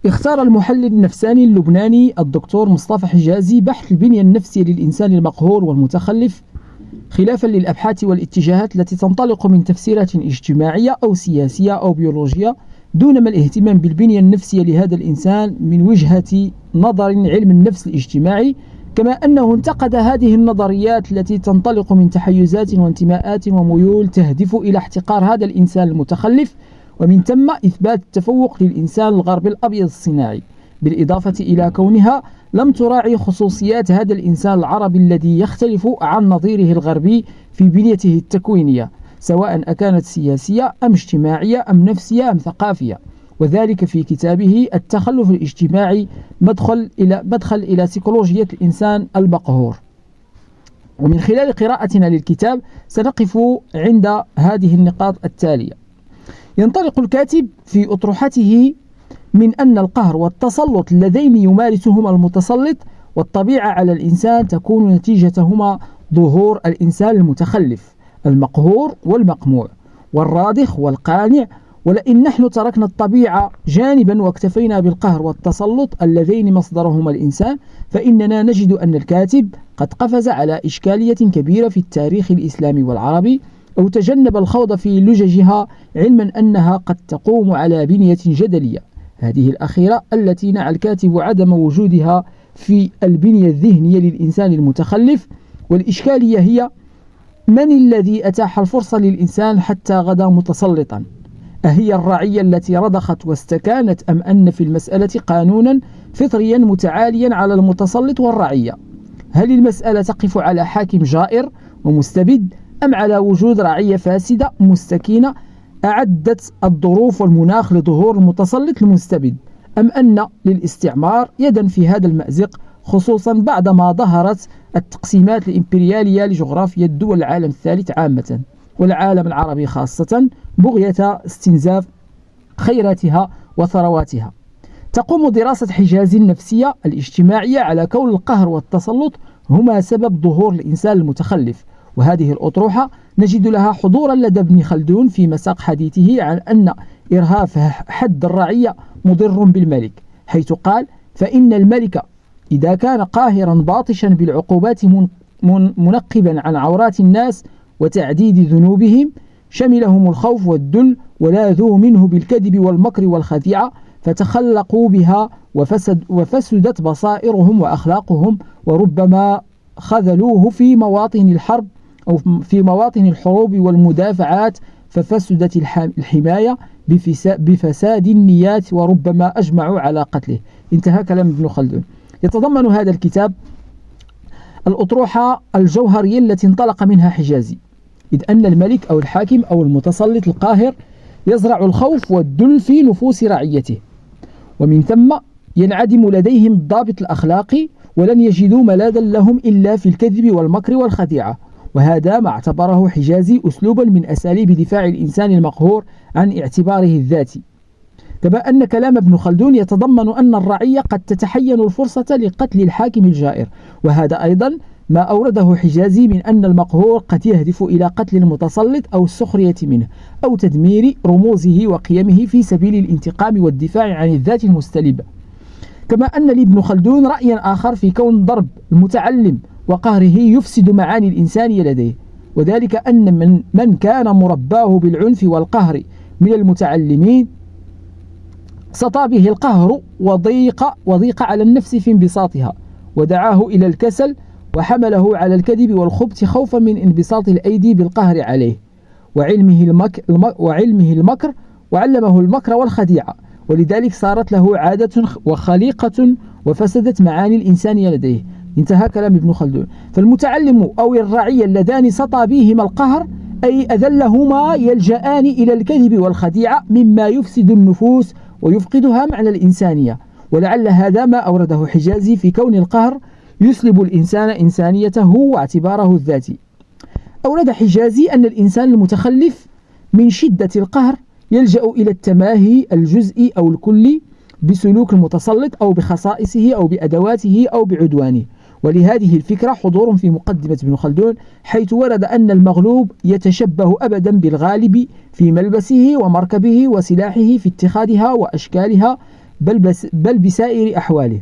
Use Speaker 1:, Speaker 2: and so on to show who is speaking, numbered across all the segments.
Speaker 1: اختار المحلل النفساني اللبناني الدكتور مصطفى حجازي بحث البنية النفسية للإنسان المقهور والمتخلف خلافا للأبحاث والاتجاهات التي تنطلق من تفسيرات اجتماعية أو سياسية أو بيولوجية، دونما الاهتمام بالبنية النفسية لهذا الإنسان من وجهة نظر علم النفس الاجتماعي، كما أنه انتقد هذه النظريات التي تنطلق من تحيزات وانتماءات وميول تهدف إلى احتقار هذا الإنسان المتخلف، ومن ثم إثبات التفوق للإنسان الغربي الأبيض الصناعي، بالإضافة إلى كونها لم تراعي خصوصيات هذا الإنسان العربي الذي يختلف عن نظيره الغربي في بنيته التكوينية، سواء أكانت سياسية أم اجتماعية أم نفسية أم ثقافية، وذلك في كتابه التخلف الاجتماعي مدخل إلى سيكولوجية الإنسان المقهور. ومن خلال قراءتنا للكتاب سنقف عند هذه النقاط التالية. ينطلق الكاتب في أطروحته من أن القهر والتسلط اللذين يمارسهما المتسلط والطبيعة على الإنسان تكون نتيجتهما ظهور الإنسان المتخلف المقهور والمقموع والراضخ والقانع، ولئن نحن تركنا الطبيعة جانبا واكتفينا بالقهر والتسلط اللذين مصدرهما الإنسان، فإننا نجد أن الكاتب قد قفز على إشكالية كبيرة في التاريخ الإسلامي والعربي، أو تجنب الخوض في لججها، علما أنها قد تقوم على بنية جدلية، هذه الأخيرة التي نعى الكاتب عدم وجودها في البنية الذهنية للإنسان المتخلف. والإشكالية هي: من الذي أتاح الفرصة للإنسان حتى غدا متسلطا؟ أهي الرعية التي رضخت واستكانت، أم أن في المسألة قانونا فطريا متعاليا على المتسلط والرعية؟ هل المسألة تقف على حاكم جائر ومستبد، أم على وجود رعية فاسدة مستكينة أعدت الظروف والمناخ لظهور المتسلط المستبد، أم أن للاستعمار يدا في هذا المأزق، خصوصا بعدما ظهرت التقسيمات الإمبريالية لجغرافيا دول العالم الثالث عامة والعالم العربي خاصة بغية استنزاف خيراتها وثرواتها. تقوم دراسة حجازي النفسية الاجتماعية على كون القهر والتسلط هما سبب ظهور الإنسان المتخلف، وهذه الأطروحة نجد لها حضورا لدى ابن خلدون في مساق حديثه عن أن إرهاف حد الرعية مضر بالملك، حيث قال: فإن الملك إذا كان قاهرا باطشا بالعقوبات منقبا عن عورات الناس وتعديد ذنوبهم، شملهم الخوف والذل ولاذوا منه بالكذب والمكر والخديعة، فتخلقوا بها وفسدت بصائرهم وأخلاقهم، وربما خذلوه في مواطن الحرب أو في مواطن الحروب والمدافعات، ففسدت الحماية بفساد النيات، وربما أجمعوا على قتله. انتهى كلام ابن خلدون. يتضمن هذا الكتاب الأطروحة الجوهرية التي انطلق منها حجازي، إذ أن الملك أو الحاكم أو المتسلط القاهر يزرع الخوف والذل في نفوس رعيته، ومن ثم ينعدم لديهم الضابط الأخلاقي، ولن يجدوا ملاذا لهم إلا في الكذب والمكر والخديعة، وهذا ما اعتبره حجازي أسلوبا من أساليب دفاع الإنسان المقهور عن اعتباره الذاتي. كما أن كلام ابن خلدون يتضمن أن الرعية قد تتحين الفرصة لقتل الحاكم الجائر، وهذا أيضا ما أورده حجازي من أن المقهور قد يهدف إلى قتل المتسلط أو السخرية منه أو تدمير رموزه وقيمه في سبيل الانتقام والدفاع عن الذات المستلبة. كما أن لابن خلدون رأيا آخر في كون ضرب المتعلم وقهره يفسد معاني الإنسانية لديه، وذلك أن من كان مرباه بالعنف والقهر من المتعلمين سطى به القهر وضيق على النفس في انبساطها، ودعاه إلى الكسل، وحمله على الكذب والخبث خوفا من انبساط الأيدي بالقهر عليه، وعلمه المكر وعلمه المكر والخديعة، ولذلك صارت له عادة وخليقة وفسدت معاني الإنسانية لديه. انتهى كلام ابن خلدون. فالمتعلم أو الرعية اللذان سطى بهما القهر أي أذلهما يلجآن إلى الكذب والخديعة مما يفسد النفوس ويفقدها معنى الإنسانية، ولعل هذا ما أورده حجازي في كون القهر يسلب الإنسان إنسانيته واعتباره الذاتي. أورد حجازي أن الإنسان المتخلف من شدة القهر يلجأ إلى التماهي الجزئي أو الكلي بسلوك المتسلط أو بخصائصه أو بأدواته أو بعدوانه، ولهذه الفكرة حضور في مقدمة ابن خلدون، حيث ورد أن المغلوب يتشبه أبدا بالغالب في ملبسه ومركبه وسلاحه في اتخاذها وأشكالها، بل بسائر أحواله.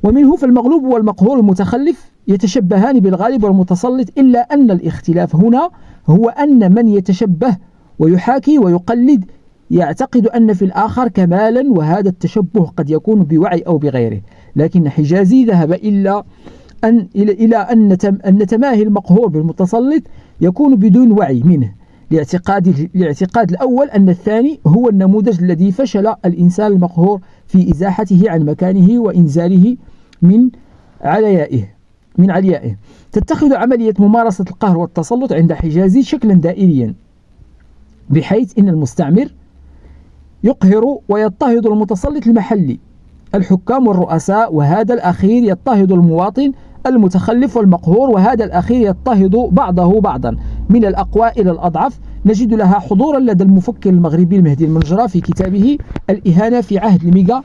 Speaker 1: ومنه فالمغلوب والمقهور المتخلف يتشبهان بالغالب والمتسلط، إلا أن الاختلاف هنا هو أن من يتشبه ويحاكي ويقلد يعتقد أن في الآخر كمالا، وهذا التشبه قد يكون بوعي أو بغيره. لكن حجازي ذهب إلى أن تماهي المقهور بالمتسلط يكون بدون وعي منه، لاعتقاد الأول أن الثاني هو النموذج الذي فشل الإنسان المقهور في إزاحته عن مكانه وإنزاله من عليائه. تتخذ عملية ممارسة القهر والتسلط عند حجازي شكلا دائريا، بحيث إن المستعمر يقهر ويضطهد المتسلط المحلي، الحكام والرؤساء، وهذا الأخير يضطهد المواطن المتخلف والمقهور، وهذا الأخير يضطهد بعضه بعضا من الأقوى إلى الأضعف. نجد لها حضورا لدى المفكر المغربي المهدي المنجرة في كتابه الإهانة في عهد الميغا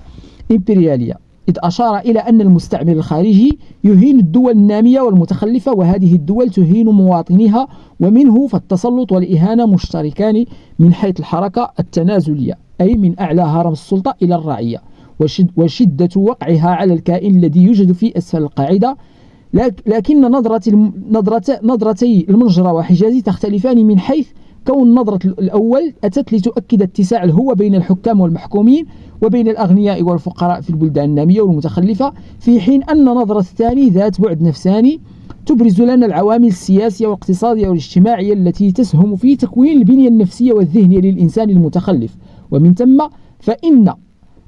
Speaker 1: إمبريالية، إذ أشار إلى أن المستعمر الخارجي يهين الدول النامية والمتخلفة، وهذه الدول تهين مواطنيها. ومنه فالتسلط والإهانة مشتركان من حيث الحركة التنازلية، أي من أعلى هرم السلطة إلى الرعية، وشدة وقعها على الكائن الذي يوجد في أسفل القاعدة. لكن نظرتي المنجرة وحجازي تختلفان، من حيث كون النظرة الأول أتت لتؤكد اتساع الهوة بين الحكام والمحكومين وبين الأغنياء والفقراء في البلدان النامية والمتخلفة، في حين أن نظرة الثاني ذات بعد نفساني تبرز لنا العوامل السياسية والاقتصادية والاجتماعية التي تسهم في تكوين البنية النفسية والذهنية للإنسان المتخلف. ومن ثم فإن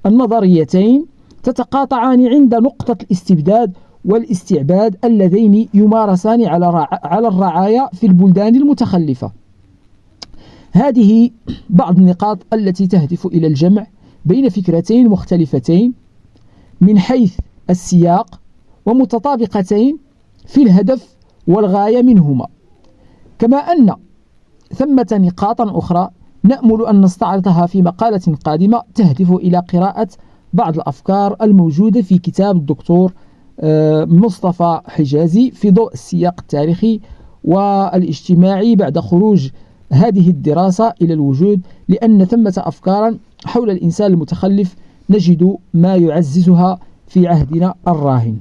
Speaker 1: النظريتين تتقاطعان عند نقطة الاستبداد والاستعباد اللذين يمارسان على الرعايا في البلدان المتخلفة. هذه بعض النقاط التي تهدف إلى الجمع بين فكرتين مختلفتين من حيث السياق، ومتطابقتين في الهدف والغاية منهما، كما أن ثمة نقاطا أخرى نأمل أن نستعرضها في مقالة قادمة تهدف إلى قراءة بعض الأفكار الموجودة في كتاب الدكتور مصطفى حجازي في ضوء السياق التاريخي والاجتماعي بعد خروج هذه الدراسة إلى الوجود، لأن ثمة أفكارا حول الإنسان المتخلف نجد ما يعززها في عهدنا الراهن.